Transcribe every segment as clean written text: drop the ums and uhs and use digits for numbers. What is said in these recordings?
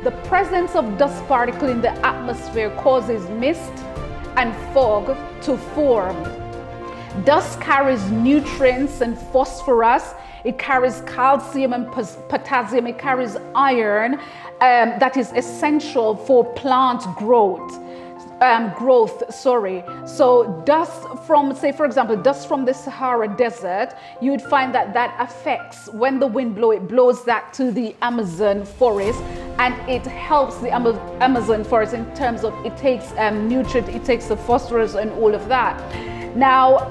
The presence of dust particle in the atmosphere causes mist and fog to form. Dust carries nutrients and phosphorus. It carries calcium and potassium. It carries iron that is essential for plant growth. So dust from, say for example, dust from the Sahara Desert, you would find that affects, when the wind blows, it blows that to the Amazon forest, and it helps the Amazon forest in terms of it takes nutrient, it takes the phosphorus and all of that. Now,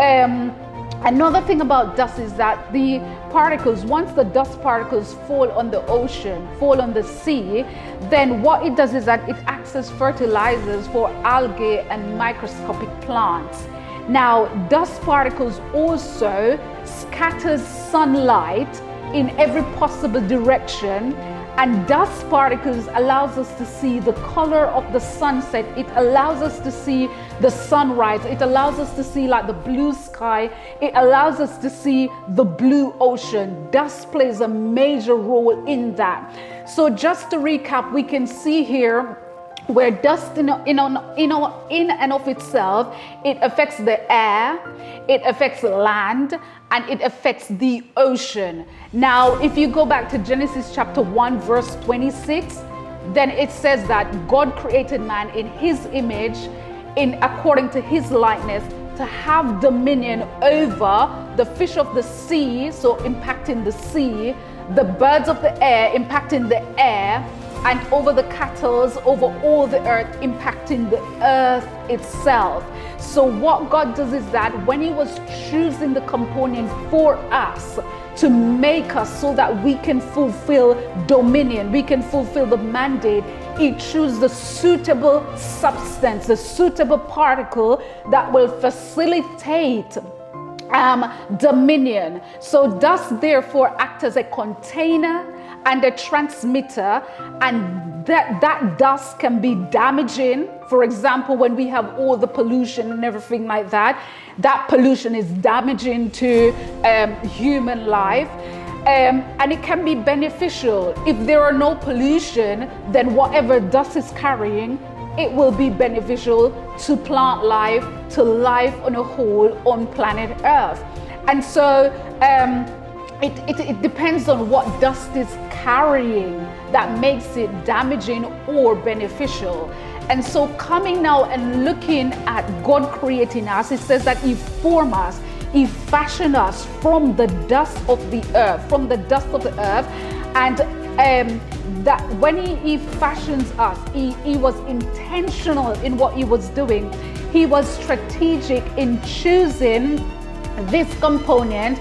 another thing about dust is that the particles, once the dust particles fall on the ocean, fall on the sea, then what it does is that it acts as fertilizers for algae and microscopic plants. Now, dust particles also scatters sunlight in every possible direction, and dust particles allows us to see the color of the sunset. It allows us to see the sunrise. It allows us to see like the blue sky. It allows us to see the blue ocean. Dust plays a major role in that. So just to recap, we can see here where dust in and of itself, it affects the air, it affects land, and it affects the ocean. Now, if you go back to Genesis chapter 1, verse 26, then it says that God created man in his image, according to his likeness, to have dominion over the fish of the sea, so impacting the sea, the birds of the air, impacting the air, and over the cattle, over all the earth, impacting the earth itself. So what God does is that when he was choosing the component for us to make us so that we can fulfill dominion, we can fulfill the mandate, he chose the suitable substance, the suitable particle that will facilitate dominion. So dust therefore acts as a container and a transmitter, and that dust can be damaging. For example, when we have all the pollution and everything like that, that pollution is damaging to human life. And it can be beneficial. If there are no pollution, then whatever dust is carrying, it will be beneficial to plant life, to life on a whole on planet Earth. And so it depends on what dust is carrying that makes it damaging or beneficial. And so coming now and looking at God creating us, it says that he formed us, he fashioned us from the dust of the earth, and that when he fashions us, he was intentional in what he was doing. He was strategic in choosing this component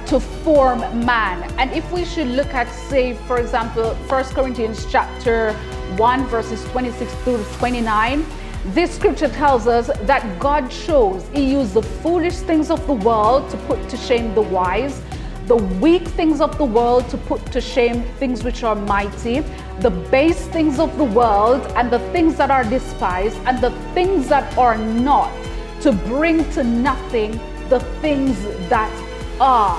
to form man. And if we should look at, say, for example, 1 Corinthians chapter 1, verses 26 through 29, this scripture tells us that God chose, he used the foolish things of the world to put to shame the wise, the weak things of the world to put to shame things which are mighty, the base things of the world and the things that are despised, and the things that are not, to bring to nothing the things that are.